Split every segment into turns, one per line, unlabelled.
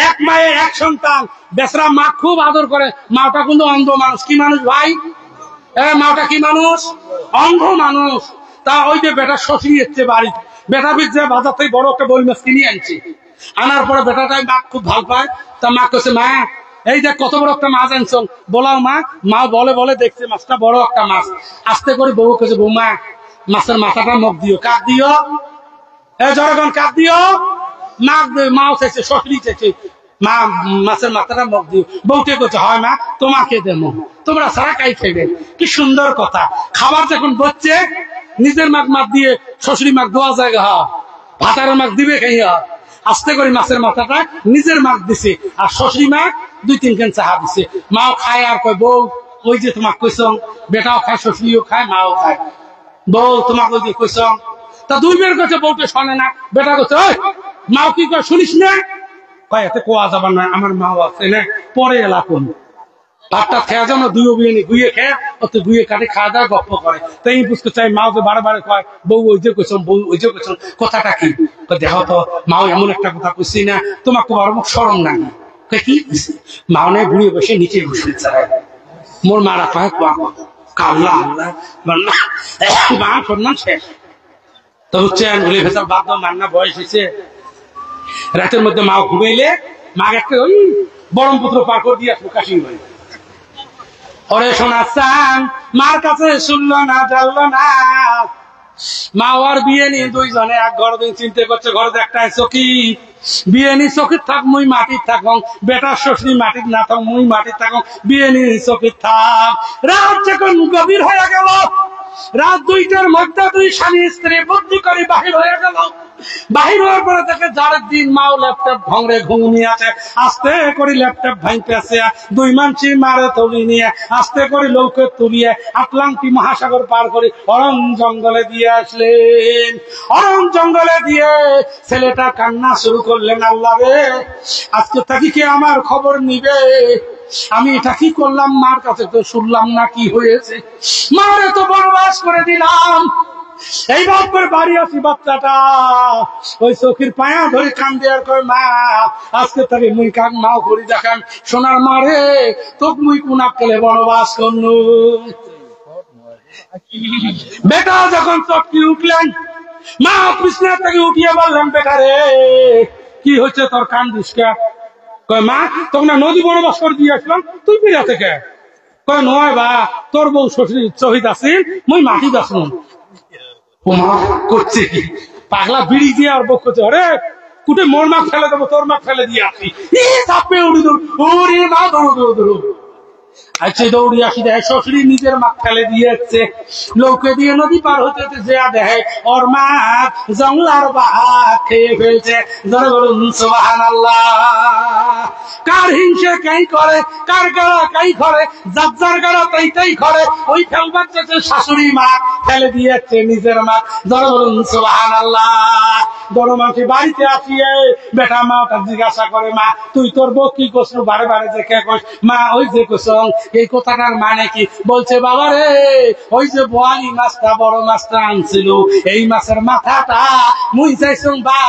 এক মায়ের এক সন্তান, বেচারা মা খুব আদর করে। মাটা কিন্তু অন্ধ মানুষ। কি মানুষ ভাই? মাটা কি মানুষ? অন্ধ মানুষ। তা ওই যে বেটা শ্বশুর এসছে বাড়ি, বেটা বিচ্ছে বাজার থেকে বড় একটা বই মাছ কিনে আনছি। আনার পরে বেটাটাই মা খুব ভাল পায়। তা মা কেছে, মা এই দেখ কত বড় একটা মাছ আনছ, বলাও মা। মা বলে বলে দেখছে মাছটা বড় একটা মাছ। আস্তে করে বউ কেছে, বৌমা মাছের মাথাটা মুখ দিও। কাক দিও? জনগণ কাক দিও? নাক মাও চাইছে, শ্বশুরই চাইছে, মা মাছের মাথাটা মুখ দিও। বউকে করছে, হয় মা তোমাকে দেবো, তোমরা সারা কাই খাইবে। কি সুন্দর কথা। খাবার যখন বসছে নিজের মাছ মাছ দিয়ে শ্বশুরি মাছ দেওয়া জায়গা, ভাতারের মাছ দিবে খাইয়া। আস্তে করে মাছের মাথাটা নিজের মাছ দিছে, আর শ্বশুরি মাছ 2-3 কেন চাহা দিছে। মাও খায় আর কয়, বউ ওই যে তোমাকে কইস, বেটাও খায়, শ্বশুরিও খায়, মাও খায়। বউ তোমাকে ওই যে কইস। তা 2 বের করছে, বউকে শোনে না। বেটা করছে, ওই মাও কি কয় শুনিস না? কয় এতে কোয়া যাবার নয়, আমার মাও আছে না, পরে এলা কোন ভাতটা খেয়া যাও না, 2 বিয়ে নি গুয়ে খেয়ে অত গুয়ে কাটে খাওয়া দাওয়া গপ্প করে। তাই বুঝতে চাই মাও যে বারে বারে কয়, বউ ওই যে কইছ, বউ ওই যে কইছ, কথাটা কি? দেখো তো মাও এমন একটা কথা কইছি না, তোমাকে বড় মুখ সরম না। কি মাও নেই ঘুরিয়ে বসে নিচে বসে চায়। মোর মারা পায় কাল্লা আল্লাহ মা সম্মান শেষ। তো হচ্ছেন উলি ভেসাল বাদ মান্না বয়স হয়েছে। রাতের মধ্যে মা ঘুমাইলে মা একটা ওই বরমপুত্র পার করে দিয়ে আসবো কাশিম ভাই। ওরে শোনা চান, মার কাছে শুনলো না, জানলো না। মা আর বিয়ে নি, 2 জনে এক ঘর দিন চিন্তা করছে, ঘরে একটাই চকি। বিয়ে নি চকির থাক, মুই মাটির থাকং। বেটার শ্বশুরি মাটির না থাক, মুই মাটির থাকং। বিয়ে নি চকির থাক। রাত যখন গভীর হয়ে গেল, রাত 2টার মধ্যে 2 স্বামী স্ত্রী বুদ্ধি করে বাহির হয়ে গেল। বাহির হওয়ার পরে দেখে যার দিন মাও ল্যাপটপ ভংরে ঘুমিয়ে আছে। আস্তে করে ল্যাপটপ ভাঙতে আছে, 2 মানসি মারে তুলি নিয়ে আস্তে করে লৌকে তুলিয়ে আটলান্টিক মহাসাগর পার করে অরণ জঙ্গলে দিয়ে আসলেন। অরণ জঙ্গলে দিয়ে ছেলেটা কান্না শুরু করলেন, আল্লাহ রে আজকে থাকি কে আমার খবর নিবে? আমি এটা কি করলাম? মার কাছে তো শুনলাম না কি হয়েছে। মারে তো বনবাস করে দিলাম, এইবার করে বাড়ি আসি বাচ্চাটা ওই চোখের পায়া ধরে কান্দে আর কয়, মা আজকে তাকে মুই কাক মাও করি দেখান, সোনার মারে তোক মুই কোন আক্কেলে বনবাস করনু। বেটা যখন চটকি উঠলেন, মা কৃষ্ণা থেকে উঠিয়ে বললেন, বেটা রে কি হচ্ছে তোর, কান্দিস কে? কয় মা তখন নদী বনবাস করে দিয়ে আসলাম, তুই বিরা থেকে? কয় নয় বা তোর বউ শ্বশুর শহীদ আসিল, মুই মাটি আসলাম। করছে কি পাগলা বিড়ি দিয়ে আর বক করছে, আরে কুটে মোর মাছ ফেলে দেবো, তোর মাছ ফেলে দিয়ে আসি। চাপে উড়ি দৌড় মা ধরো ধরো ধরো। আচ্ছা দৌড়ি আসি, দেখে শ্বশুরি নিজের মাছ ফেলে দিয়ে যাচ্ছে। লৌকে দিয়ে নদী পার হতে যে দেখে ওর মাছ জংলার বাঘ খেয়ে ফেলছে। ধরে বলুন সুবহানাল্লাহ। কার হিংসে কাই করে, কার গাড়া কাই করে, যার যার গাড়া তাই তাই করে। ওই ফেলবার চেয়েছে শাশুড়ি মা ফেলে দিয়েছে নিজের মা। ধরে বলুন সুবহানাল্লাহ। বড় মাসি বাড়িতে আসিয়ে বেটা মাটা জিজ্ঞাসা করে, মা তুই তোর বউ কি করছো? বারে বারে যে কে কস? মা ওই যে কোসং। এই কথাটার মানে কি? বলছে বাবা রে ওই যে বোয়ালি মাছটা বড় মাছটা আনছিল, এই মাছের মাথাটা মুই চাইছুম বা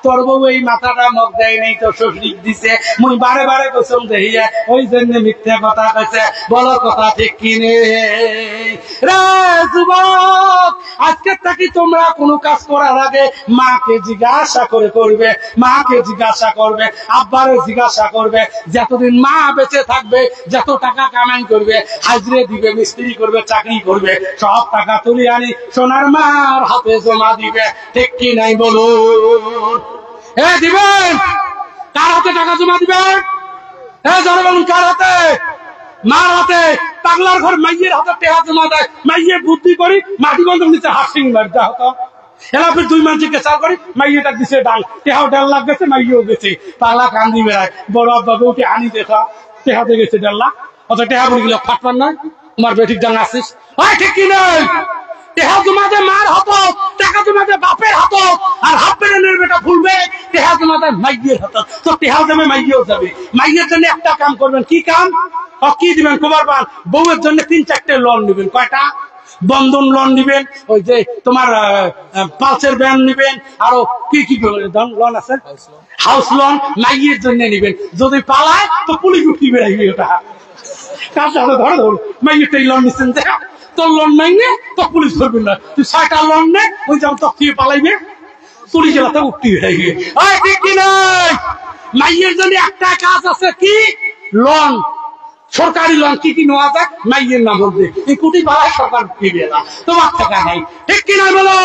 তোর বউ এই মাথাটা মগ দেয় নেই, তো শ্বশুর দিছে। মুই বারে বারে কোসং দেখিয়ে ওই জন্য মিথ্যা কথা কইছে। বলো কথা ঠিক কিনে রে যুবক? আজকে থাকি তোমরা কোনো কাজ করার আগে মাকে জিজ্ঞাসা করে করবে, মাকে জিজ্ঞাসা করবে, আব্বারে জিজ্ঞাসা করবে। যতদিন মা বেঁচে থাকবে, যত টাকা কামাই করবে, হাজরে দিবে, মিস্ত্রি করবে, চাকরি করবে, সব টাকা তুলে আনি সোনার মার হাতে জমা দিবে। ঠিক কি নাই বলুন? দিবেন? কার হাতে টাকা জমা দিবেন? যারা বলুন কার হাতে? মার হাতে। পাগলার ঘর মাইয়ের হাতে টেহা জমা দেয়, মাইয়ে বুদ্ধি করি মাটি বন্ধ নিচে হাসিং মারতে হতো। এলা ফির 2 মানসিকে চাল করি, মাইয়েটা দিছে ডাল, টেহাও 1.5 লাখ গেছে, মাইয়েও গেছে। পাগলা কান্দি বেড়ায়, বড় আব্বা বউকে আনি দেখা টেহাতে গেছে 1.5 লাখ। অত টেহা পড়ে গেল ফাটবার নয়, তোমার বেঠিক ডাং আসিস। হয় ঠিক কি নয়? টেহা জমাতে মার হাত, টাকা জমাতে বাপের হাত, আর হাত পেরেনের বেটা ফুলবে টেহা জমাতে মাইয়ের হাত। তো টেহা জমে মাইয়েও যাবে। মাইয়ের জন্য একটা কাম করবেন, কি কাম? কি দিবেন? কুমার পান বউয়ের জন্য 3-4টে লোন নেবেন। কয়টা? বন্ধন লোন নিবেন, ওই যে তোমার পালসের ব্যান নিবেন, আরো কি কি লোন আছে, হাউস লোন মাইয়ের জন্য নিবেন। যদি পালায় তো পুলিশ উঠি বেড়াইবে। ওটা কার সাথে ধরে ধরুন মাইয়ের লোন নিচ্ছেন, তোর লোন মাইনে তো পুলিশ ধরবে না। তুই 6টা লোন নে, ওই যেমন তো তুই পালাইবে, পুলিশ এলাকা উঠি বেড়াইবে। ঠিক কি নাই? মাইয়ের জন্য একটা কাজ আছে, কি লোন, সরকারি লোন কি কি নেওয়া যায় মাইয়ের নাম বলতে, এই কোটি বাড়ায় সরকার দিবে না, তোমার টাকা নাই। ঠিক কিনা বলো?